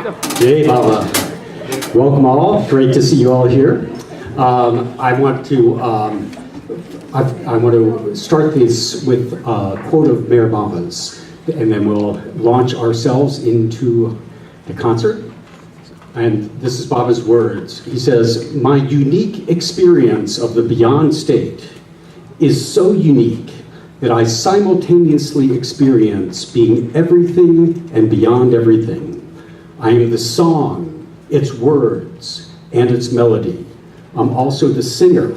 Hey, Baba. Welcome all. Great to see you all here. I want to start this with a quote of Mayor Baba's, and then we'll launch ourselves into the concert. And this is Baba's words. He says, "My unique experience of the beyond state is so unique that I simultaneously experience being everything and beyond everything. I am the song, its words, and its melody. I'm also the singer.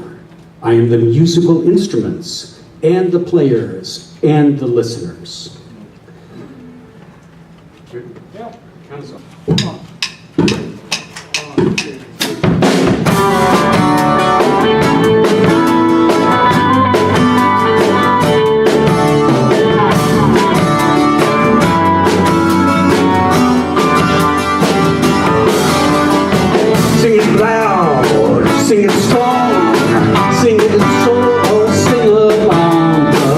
I am the musical instruments, and the players, and the listeners." Yeah, kind of so. Sing it strong, sing it short, or sing along the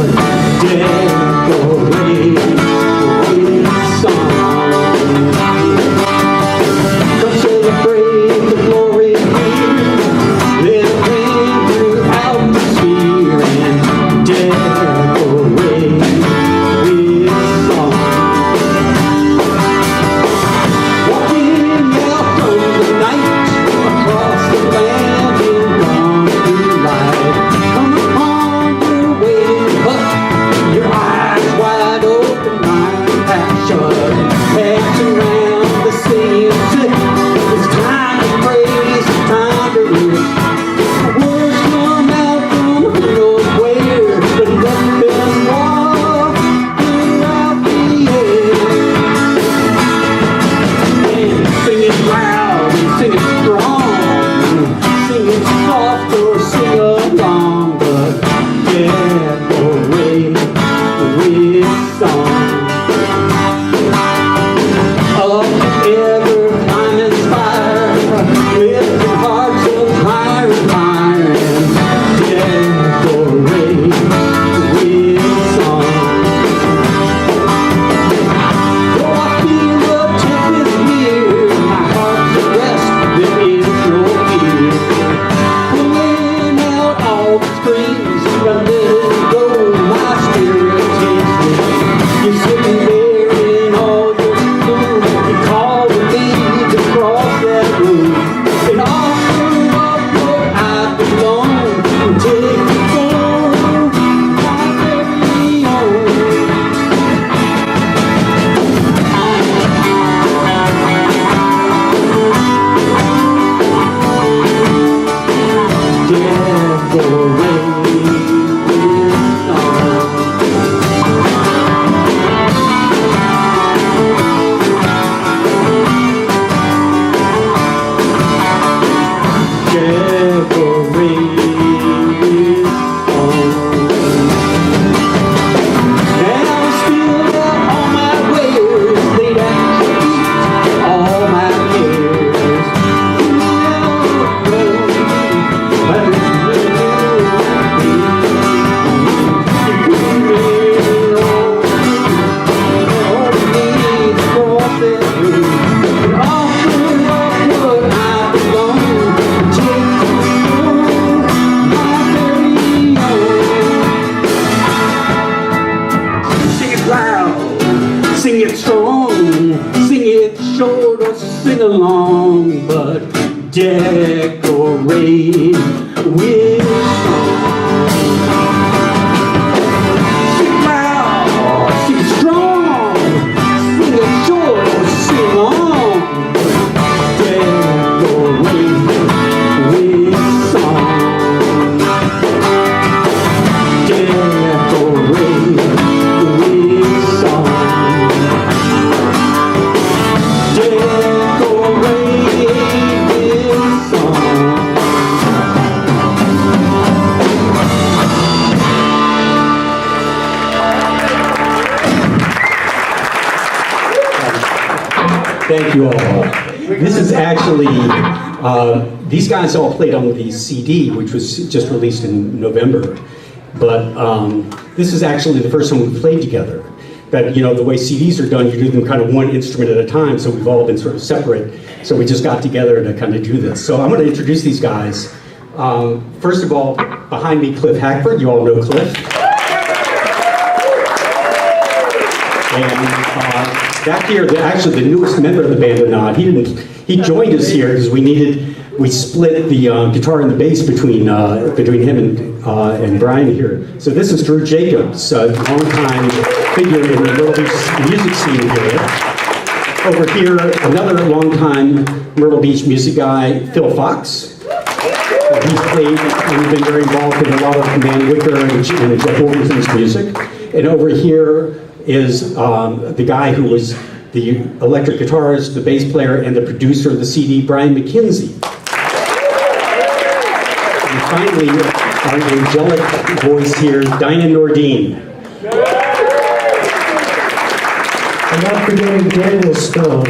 decorated song. Come celebrate the glory here, let it ring throughout the sphere and decorate with song. Walking out from the night across the land. Sing it strong, sing it short, or sing along, but decorate with song. Sing it loud, sing it strong, sing it short, or sing along, decorate with song. Decorate with song. Thank you all. This is actually, these guys all played on the CD, which was just released in November. But this is actually the first time we played together. that, you know, the way CDs are done, you do them kind of one instrument at a time, so we've all been sort of separate. So we just got together to kind of do this. So I'm going to introduce these guys. First of all, behind me, Cliff Hackford. You all know Cliff. And back here, actually the newest member of the Band-O-Naad. He joined us here because we split the guitar and the bass between him and Brian here. So this is Drew Jacobs, a longtime figure in the Myrtle Beach music scene here. Over here, another longtime Myrtle Beach music guy, Phil Fox. He's played and been very involved in a lot of Van Wicker and Jeff Wilkinson's music. And over here is the guy who was the electric guitarist, the bass player, and the producer of the CD, Brian McKenzie. And finally, our angelic voice here, Dinah Nordine. I'm not forgetting Daniel Stone.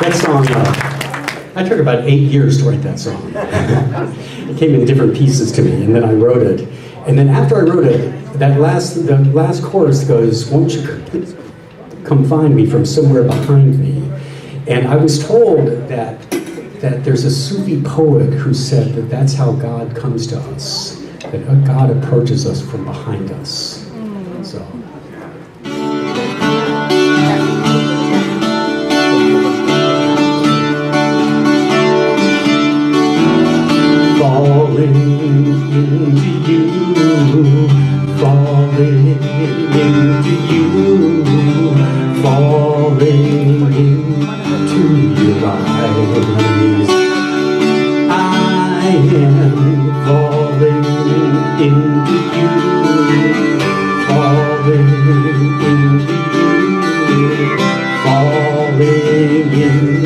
That song, I took about 8 years to write that song. It came in different pieces to me, and then I wrote it. And then after I wrote it, the last chorus goes, "Won't you come find me from somewhere behind me?" And I was told that there's a Sufi poet who said that that's how God comes to us, that God approaches us from behind us. So. Falling into you, falling into you, falling into your eyes. I am falling into you, falling into you, falling into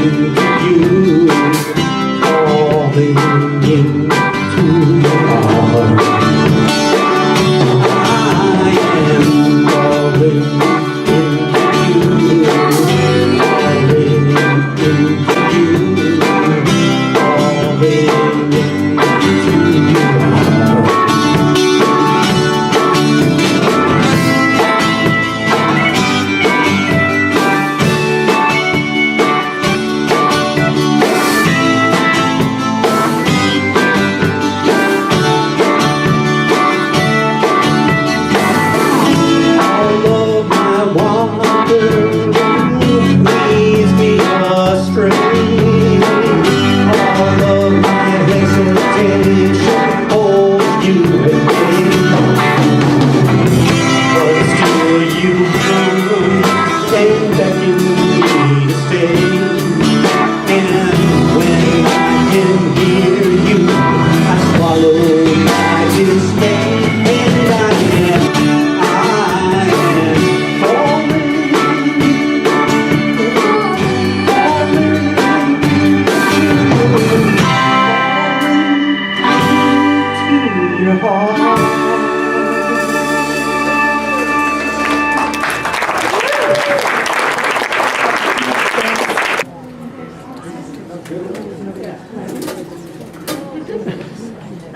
you, falling into your heart. I am falling into you, falling into you, falling into your heart.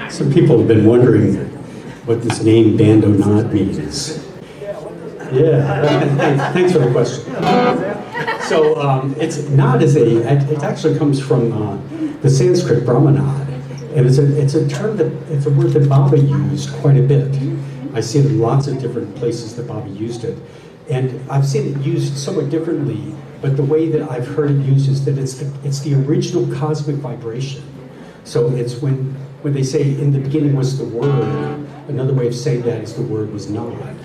Some people have been wondering what this name Band-O-Naad means. Yeah, thanks for the question. So it's Naad it actually comes from the Sanskrit Brahmanad, and it's a term it's a word that Baba used quite a bit. I see it in lots of different places that Baba used it, and I've seen it used somewhat differently. But the way that I've heard it used is that it's the original cosmic vibration. So it's when they say in the beginning was the word, another way of saying that is the word was Naad.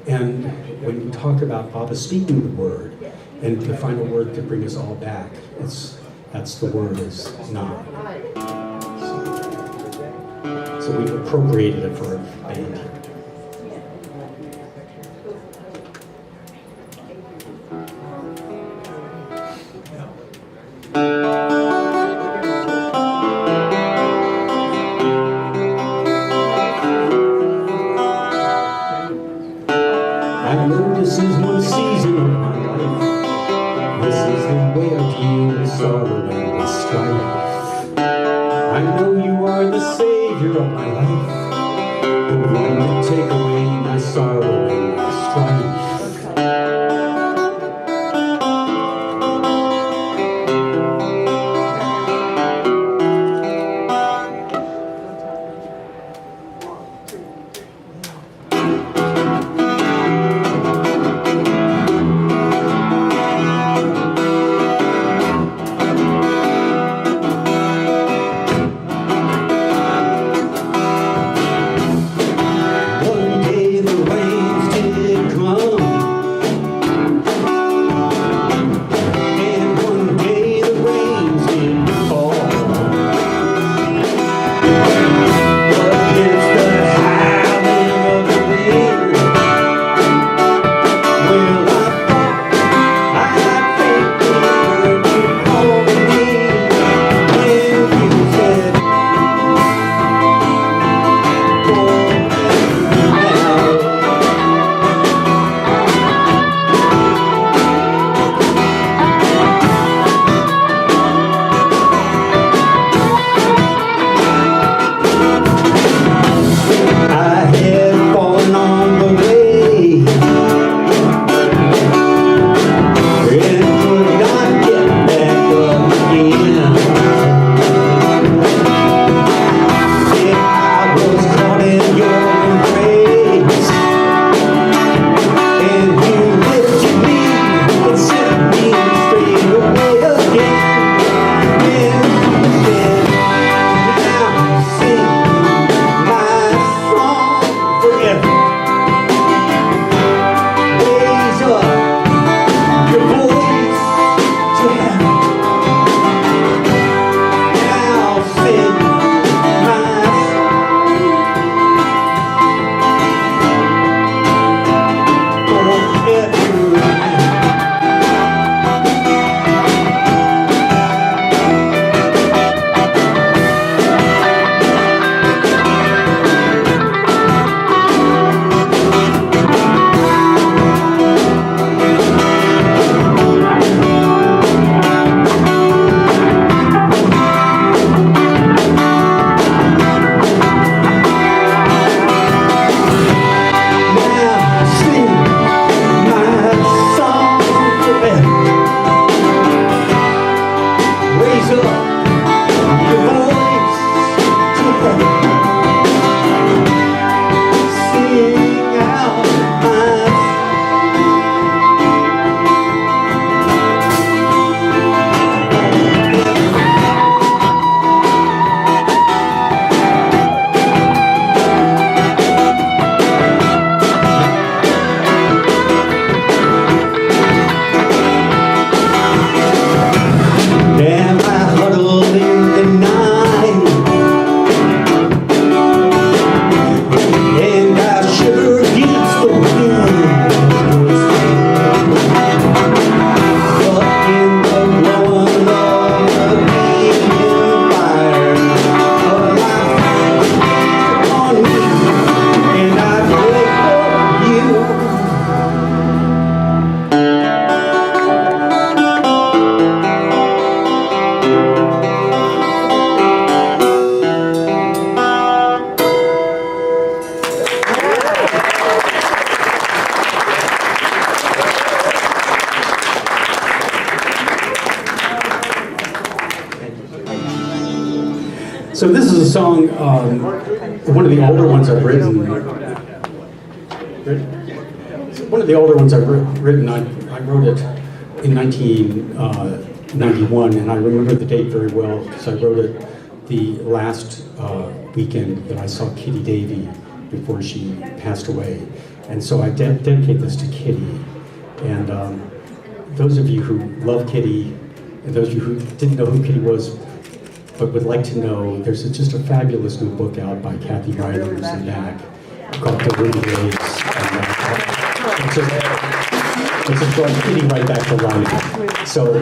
And when you talk about Baba speaking the word, and to find a word to bring us all back, that's the word is Naad. So we've appropriated it for a band. I know this is one season of my life. This is the way I deal with sorrow and with strife. I know you are the savior of my life, the one that take away my sorrow and my strife. So this is a song, one of the older ones I've written. One of the older ones I've written, I wrote it in 1991, and I remember the date very well because I wrote it the last weekend that I saw Kitty Davy before she passed away. And so I dedicate this to Kitty. And those of you who love Kitty, and those of you who didn't know who Kitty was, but would like to know, there's just a fabulous new book out by Kathy Riders and Mac called The Ruby Days. It's just brought Kitty right back to life. So,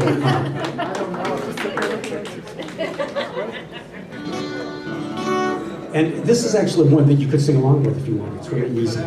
and this is actually one that you could sing along with if you want. It's really easy.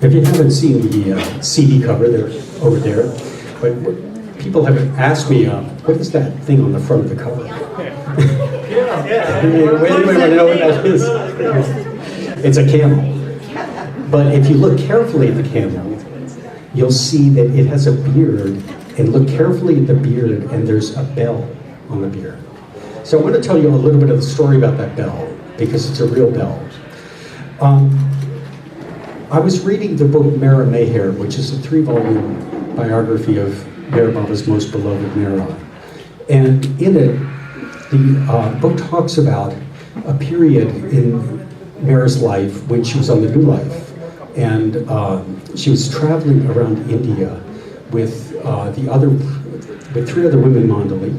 If you haven't seen the CD cover, they're over there. But people have asked me, what is that thing on the front of the cover? Anybody want to know what that is? It's a camel. But if you look carefully at the camel, you'll see that it has a beard. And look carefully at the beard, and there's a bell on the beard. So I want to tell you a little bit of the story about that bell, because it's a real bell. I was reading the book Mara Mayher, which is a 3-volume biography of Mayor Baba's most beloved Mara. And in it, the book talks about a period in Mara's life when she was on the New Life. And she was traveling around India with with 3 other women Mandali,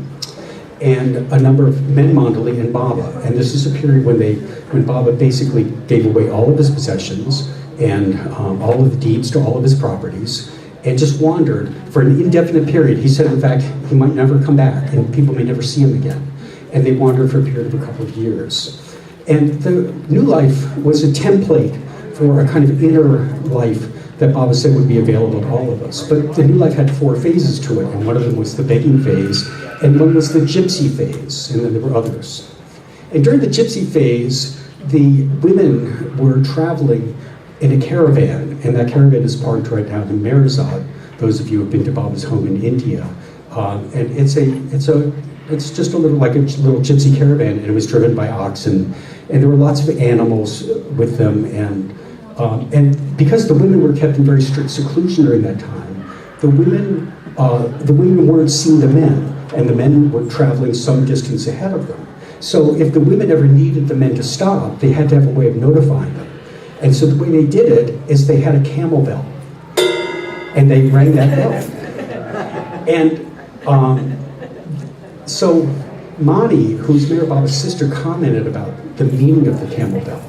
and a number of men Mandali and Baba. And this is a period when Baba basically gave away all of his possessions and all of the deeds to all of his properties, and just wandered for an indefinite period. He said, in fact, he might never come back, and people may never see him again. And they wandered for a period of a couple of years. And the New Life was a template for a kind of inner life that Baba said would be available to all of us. But the New Life had 4 phases to it, and one of them was the begging phase, and one was the gypsy phase, and then there were others. And during the gypsy phase, the women were traveling in a caravan, and that caravan is parked right now in Band-O-Naad. Those of you who have been to Baba's home in India, and it's just a little like a little gypsy caravan, and it was driven by oxen, and there were lots of animals with them, and because the women were kept in very strict seclusion during that time, the women weren't seeing the men, and the men were traveling some distance ahead of them. So if the women ever needed the men to stop, they had to have a way of notifying them. And so the way they did it is they had a camel bell, and they rang that bell. And so Mani, who's Mayor Baba's sister, commented about the meaning of the camel bell.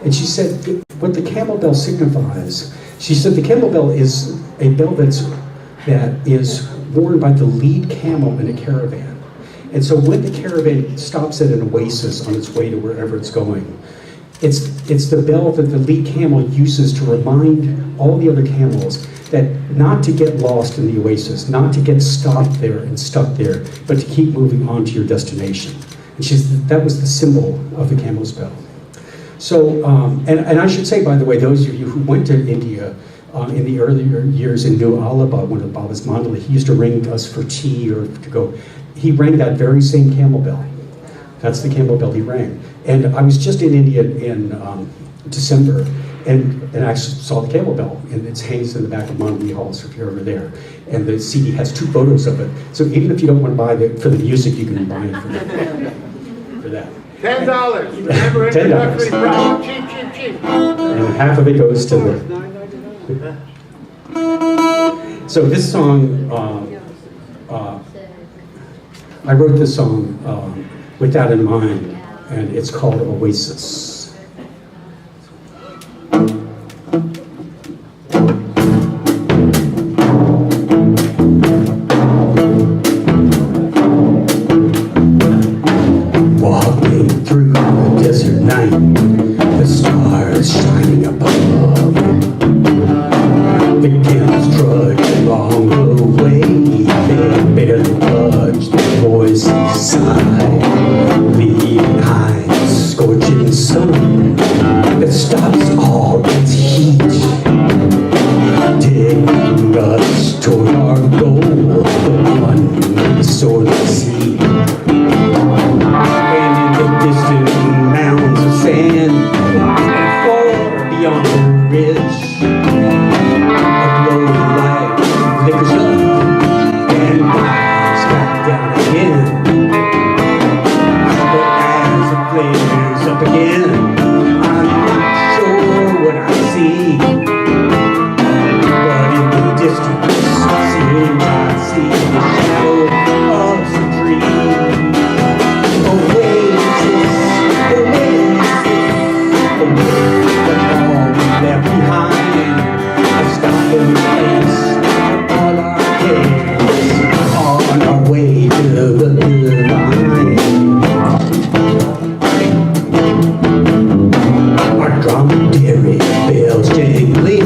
And she said, what the camel bell signifies, she said the camel bell is a bell that is worn by the lead camel in a caravan. And so when the caravan stops at an oasis on its way to wherever it's going, it's the bell that the lead camel uses to remind all the other camels that not to get lost in the oasis, not to get stopped there and stuck there, but to keep moving on to your destination. And that was the symbol of the camel's bell. So, and I should say, by the way, those of you who went to India in the earlier years in New Alaba, one of Baba's mandali, he used to ring us for tea or to go. He rang that very same camel bell. That's the camel bell he rang. And I was just in India in December, and I actually saw the camel bell, and it hangs in the back of Mandali Hall, so if you're over there. And the CD has 2 photos of it. So even if you don't want to buy it for the music, you can buy it for that. $10. Remember, introductory price. Cheap, cheap, cheap. And half of it goes to the... So this song, I wrote this song with that in mind, and it's called Oasis. Walking through the desert night, the stars shining above. The camels trudge along the way, they barely budge, the voices sigh, leaving high the scorching sun that stops all its heat, taking us toward our goal, the one we sorely seek. And in the distant mounds of sand, far beyond the ridge, a glowing light flickers up and dies back down again. But as it flares up again, I'm not sure what I see. But in the distance, seems I see the shadow of some tree. Oasis, oasis, oasis, but all we left behind. A stopping place for all our cares, on our way to the line. Our dromedary bells jingling.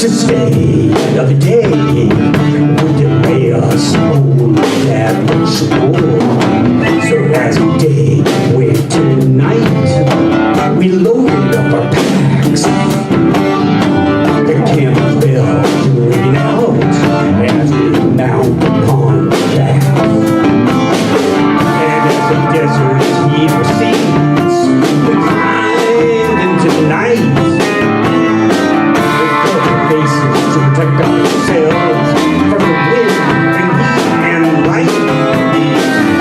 to stay another day would delay us all that much more. So as the day went to night, we loaded up our packs. The campbells ringing out as we mount upon the path. And as the desert heat recedes, we climbed into night. We covered faces to protect ourselves from the wind and heat and light.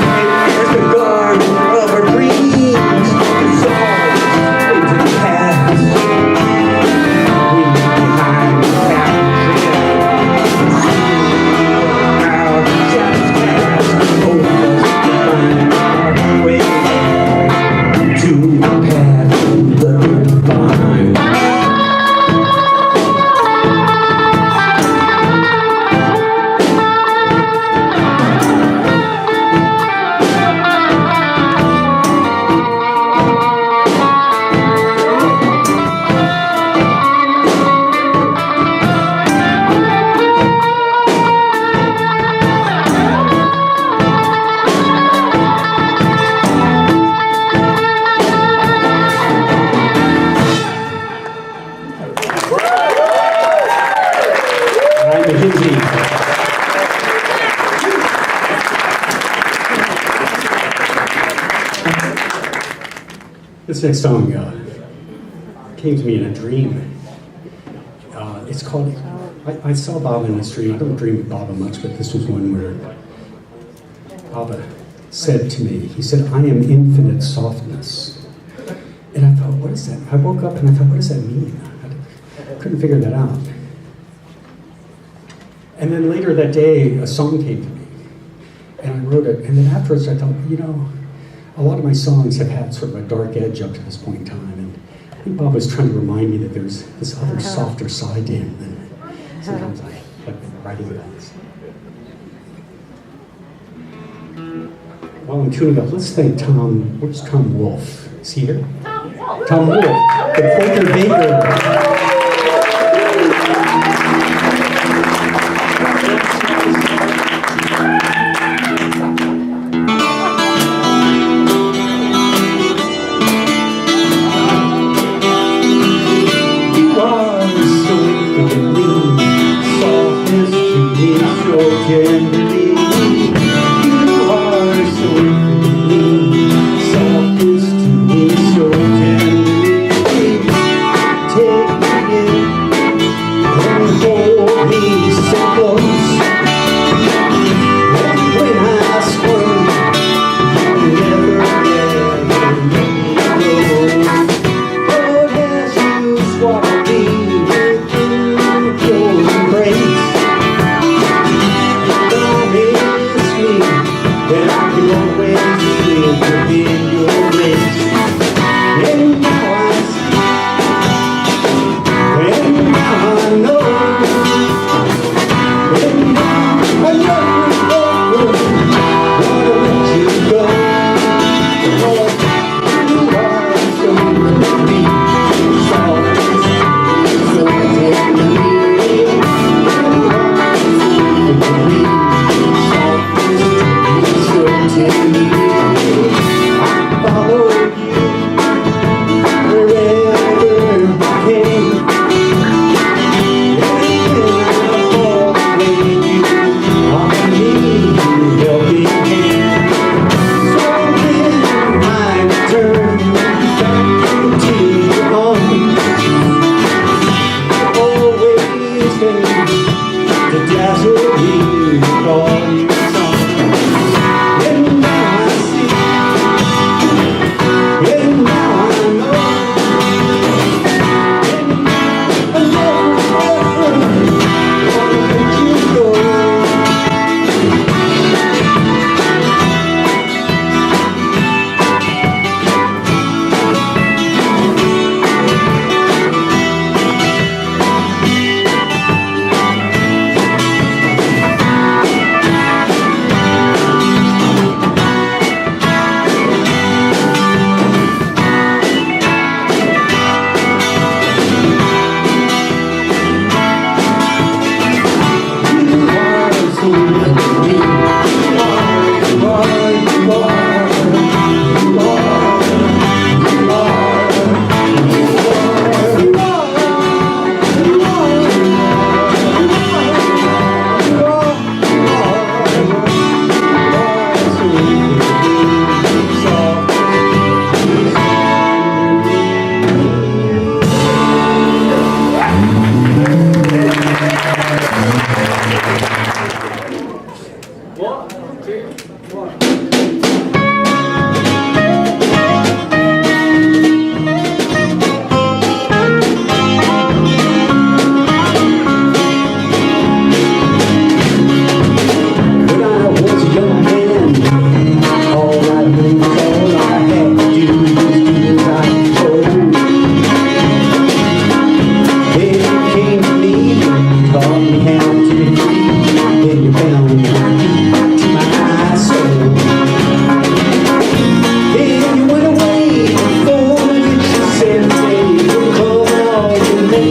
And as the garden of our dreams dissolves into the past, we leave behind the cabin trail. Our shadows cast over us to find our way to the path of the divine. Ryan McKenzie. This next song came to me in a dream. It's called, I saw Baba in this dream. I don't dream of Baba much, but this was one where Baba said to me, he said, I am infinite softness. And I thought, what is that? I woke up and I thought, what does that mean? I couldn't figure that out. And then later that day, a song came to me, and I wrote it. And then afterwards, I thought, you know, a lot of my songs have had sort of a dark edge up to this point in time. And I think Bob was trying to remind me that there's this other softer side to him than sometimes I have been writing about this. While I'm tuning up, let's thank Tom. Where's Tom Wolfe? Is he here? Tom Wolfe, the Quaker baker.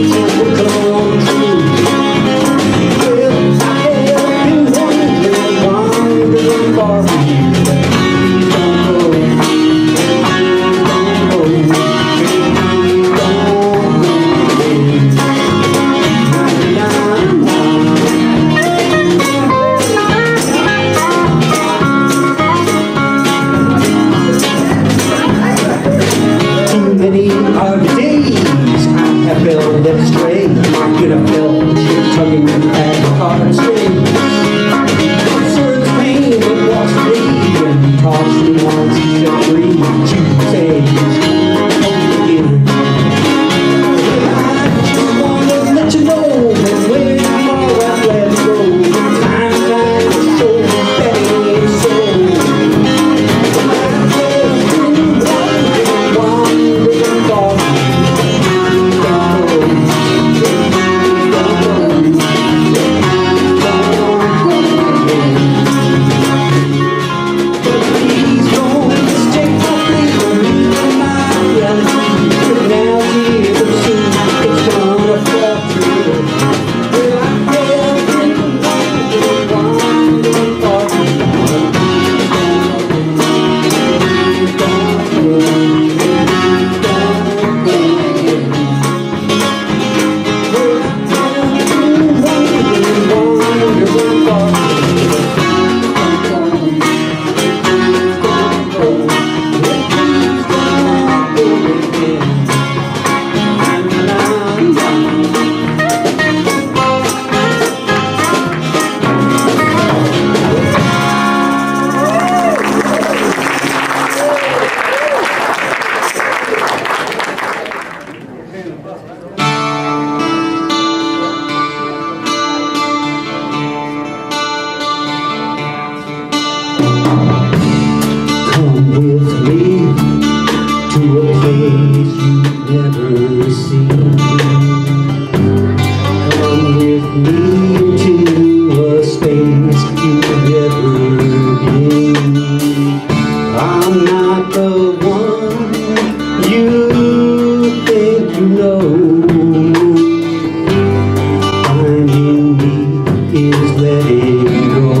dreams will come true. Well, I have been wandering far from you. Please don't go. Please don't go. Please don't go. Too many are the days I have felt led astray. Could have felt you tugging at the heartstrings. Serves pain that walks free and talks me once he set free. To say, again. I just wanna let you know that when I'm all right, let it go. Time is so steady and so. Come with me to a place you've never seen. Come with me to a space you've never been. I'm not the one you think you know. Finding me is letting go.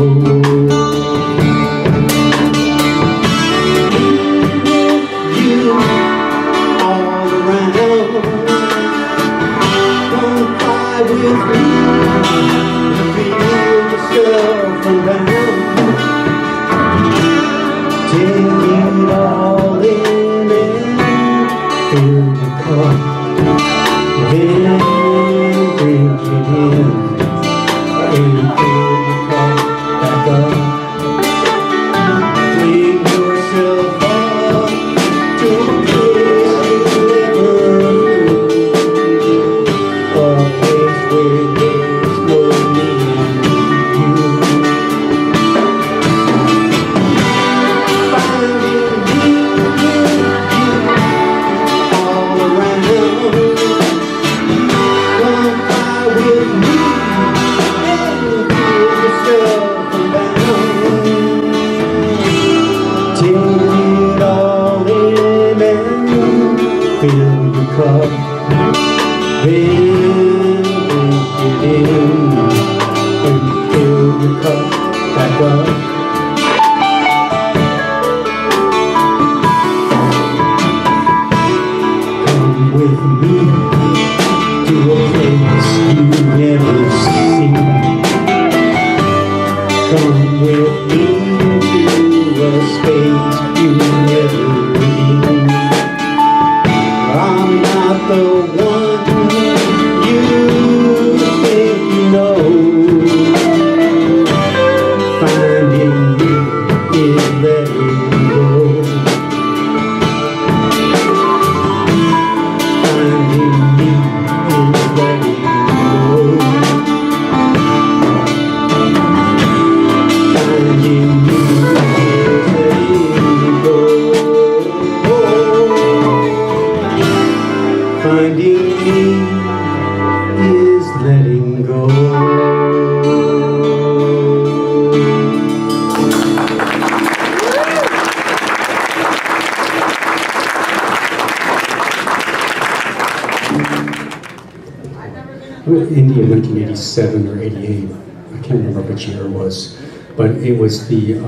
India in 1987 or 88. I can't remember which year it was, but it was the.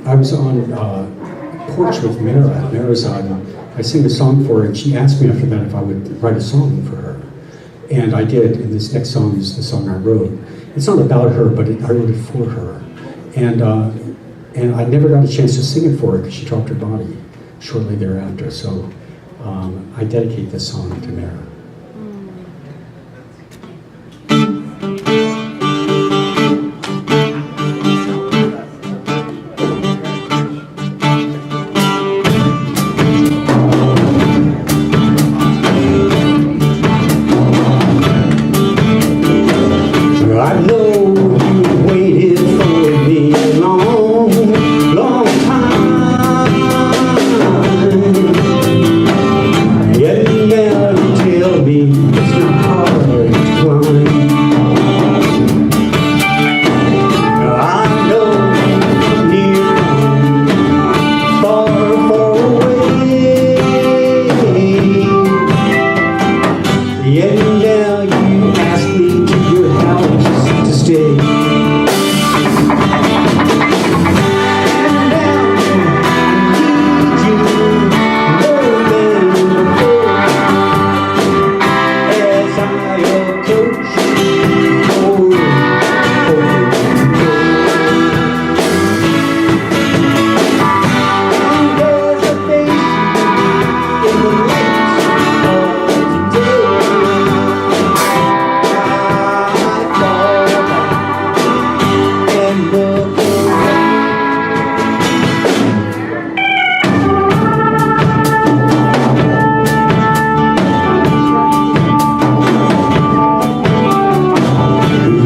I was on porch with Mara's on. I sang a song for her, and she asked me after that if I would write a song for her, and I did. And this next song is the song I wrote. It's not about her, but I wrote it for her, and I never got a chance to sing it for her because she dropped her body shortly thereafter. So I dedicate this song to Mara. I know you waited for me a long, long time. Yet now you tell me it's not hard to climb. I know you're near, far, far away. Yet now you ask me to your house to stay. And now I need you more than before. As I approach your and there's a face in the lights of today. And look away.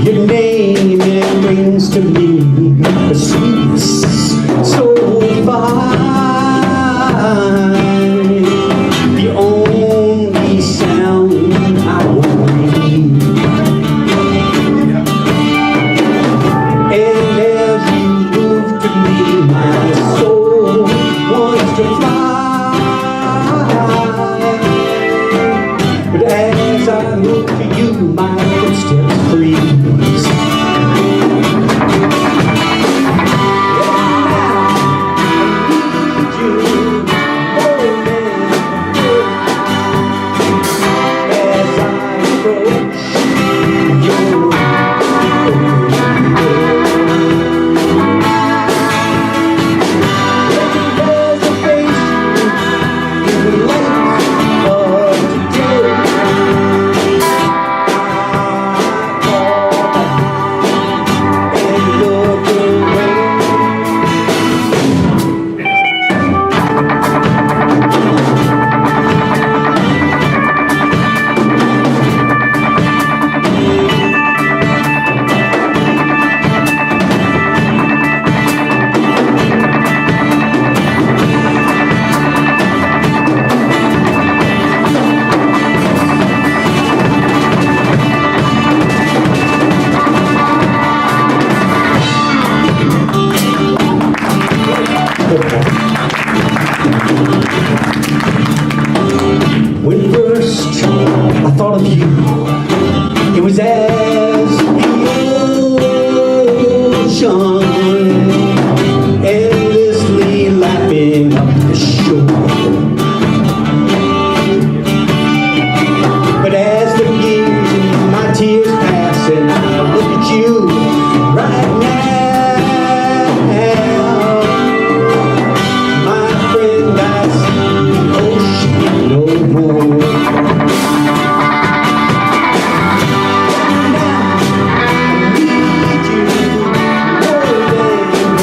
Your name, it brings to me a sweetness so fine. The only sound I want to hear. And as you move to me, my soul wants to fly. But as I look to you, my footsteps freeze. And now I need you more than before. As I approach your there's a face in the light of today. I fall behind and look away. When first I thought of you, it was as the ocean endlessly lapping up the shore. But as the years and my tears pass and I look at you right now, my friend, I see the ocean no more. And now I need you more than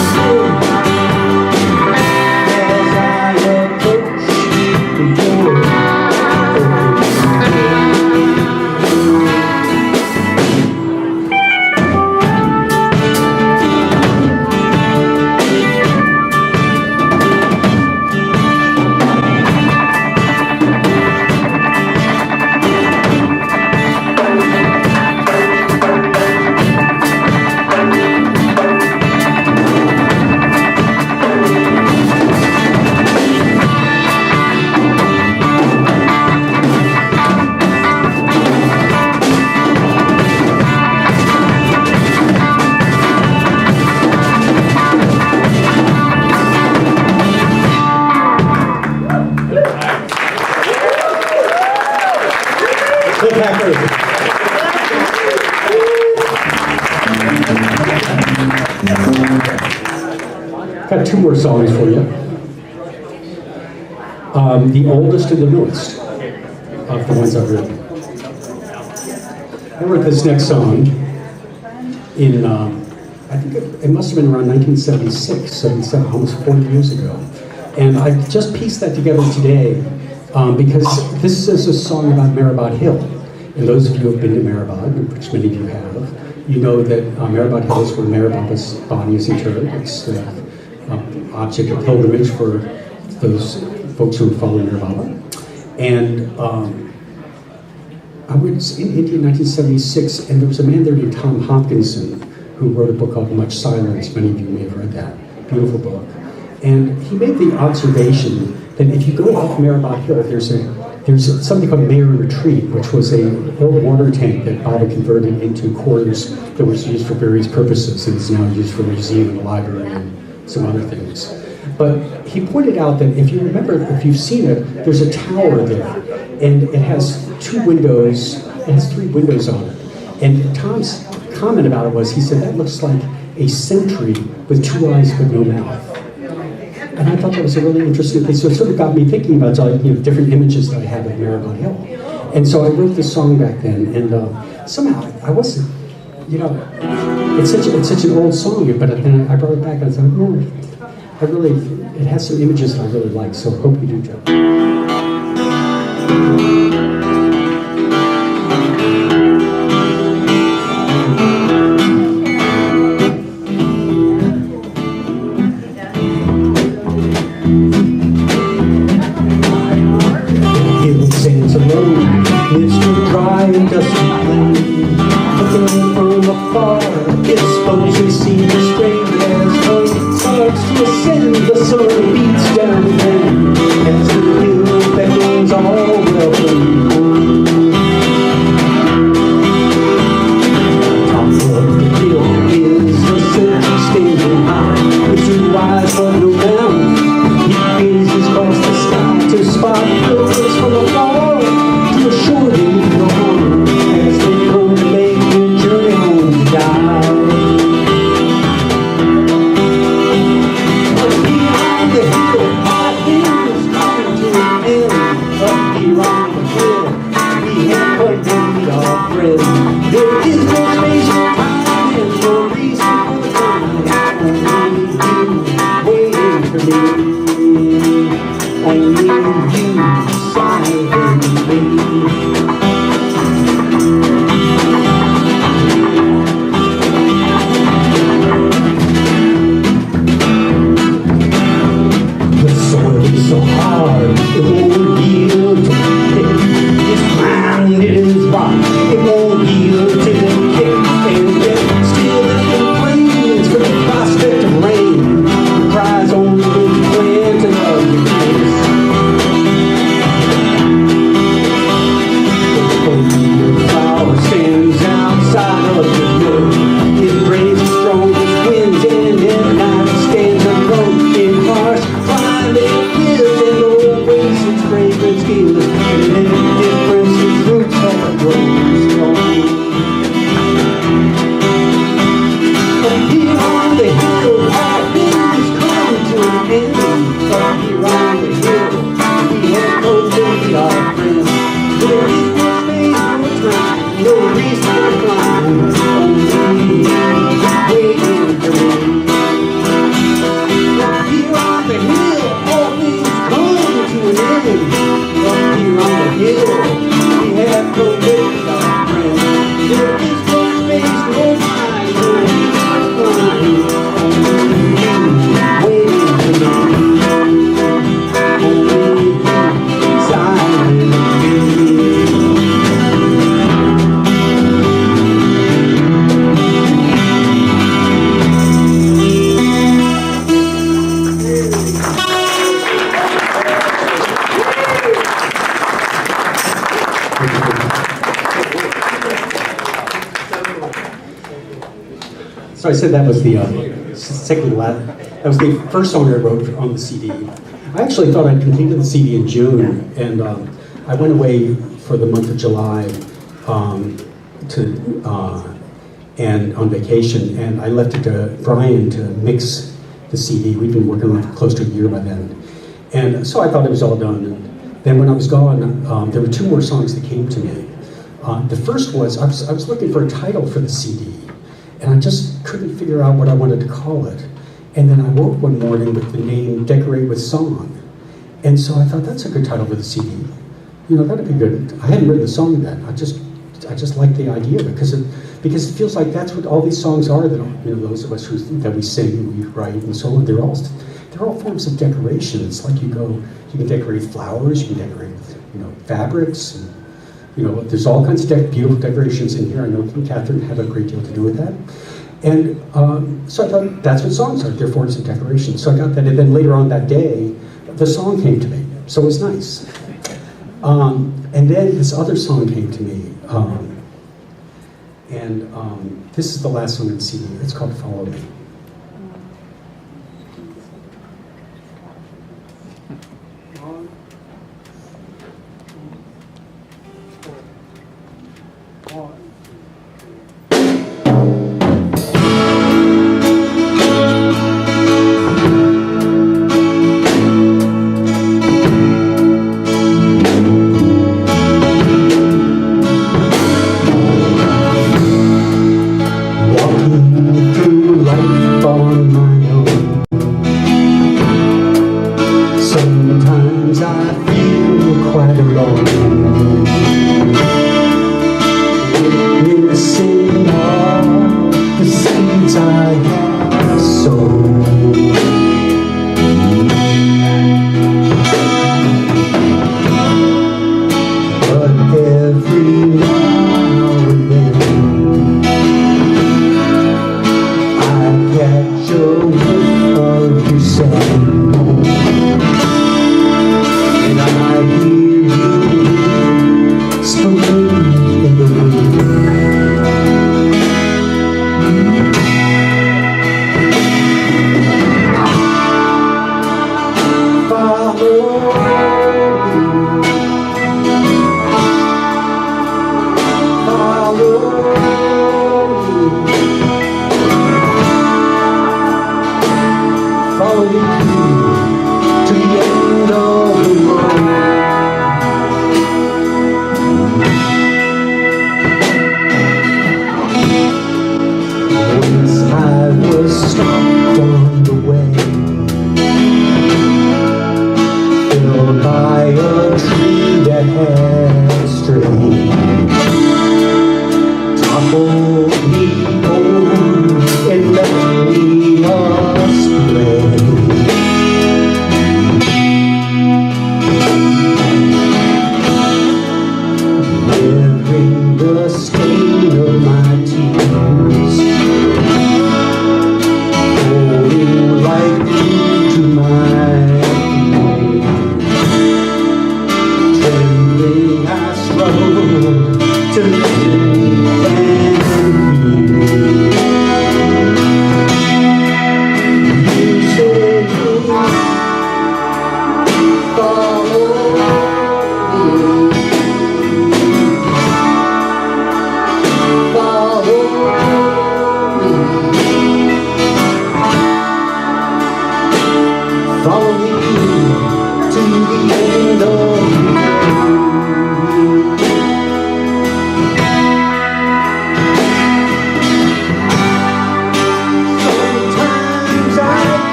Cliff Hacker. Got two more songs for you. The oldest and the newest of the ones I've written. I wrote this next song in, I think it must have been around 1976, 77, almost 40 years ago. And I just pieced that together today because this is a song about Maribod Hill. And those of you who have been to Maribod, which many of you have, you know that Maribod Hill is where Maribod's body is interred. It's the object of pilgrimage for those folks who follow Maribod. And I was in India in 1976, and there was a man there named Tom Hopkinson who wrote a book called Much Silence. Many of you may have read that. Beautiful book. And he made the observation that if you go off Maribod Hill, there's something called Mayor Retreat, which was an old water tank that Baba converted into quarters that was used for various purposes, and is now used for a museum and a library and some other things. But he pointed out that if you remember, if you've seen it, there's a tower there, and it has two windows, it has three windows on it. And Tom's comment about it was, he said, that looks like a sentry with two eyes but no mouth. And I thought that was a really interesting thing. So it sort of got me thinking about different images that I have of Maribod Hill. And so I wrote this song back then, and somehow I wasn't, it's such an old song, but then I brought it back and I thought, it has some images that I really like, so hope you do, Joe. So I said that was the second last. That was the first song I wrote on the CD. I actually thought I'd completed the CD in June, and I went away for the month of July and on vacation, and I left it to Brian to mix the CD. We'd been working on it for close to a year by then. And so I thought it was all done. And then when I was gone, there were 2 more songs that came to me. The first was, I was looking for a title for the CD, and I just couldn't figure out what I wanted to call it. And then I woke one morning with the name Decorate with Song. And so I thought, that's a good title for the CD. You know, that'd be good. I hadn't written the song then. I just liked the idea of it because it feels like that's what all these songs are. That, you know, those of us that we sing, we write, and so on. They're all forms of decoration. It's like you can decorate flowers, you can decorate, you know, fabrics. And, you know, there's all kinds of beautiful decorations in here. I know Catherine had a great deal to do with that. And so I thought, that's what songs are. They're forms of decoration. So I got that, and then later on that day, the song came to me. So it was nice. And then this other song came to me. This is the last song in the CD. It's called Follow Me.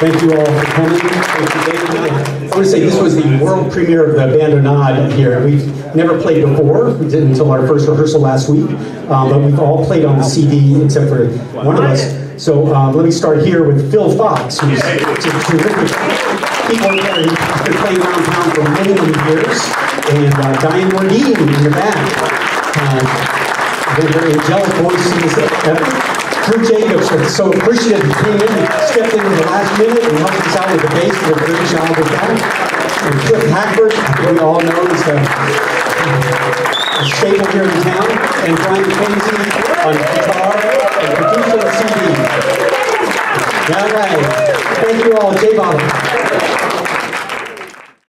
Thank you all for coming. Thank you, David. I want to say this was the world premiere of the Band-O-Naad here. We've never played before. We did until our first rehearsal last week. But we've all played on the CD except for one of us. So let me start here with Phil Fox, who's terrific keyboard player. He's been playing around town for many, many years. And Diane Wardine in the back. Very angelic voice in this effort. Drew Jacobs was so appreciative. He came in and stepped in at the last minute and helped us out with the bass. Did a great job with that. And Cliff Hackford, we all know, is a staple here in town. And Brian Mackenzie on guitar and producer of CD. All right. Thank you all. J. Bob.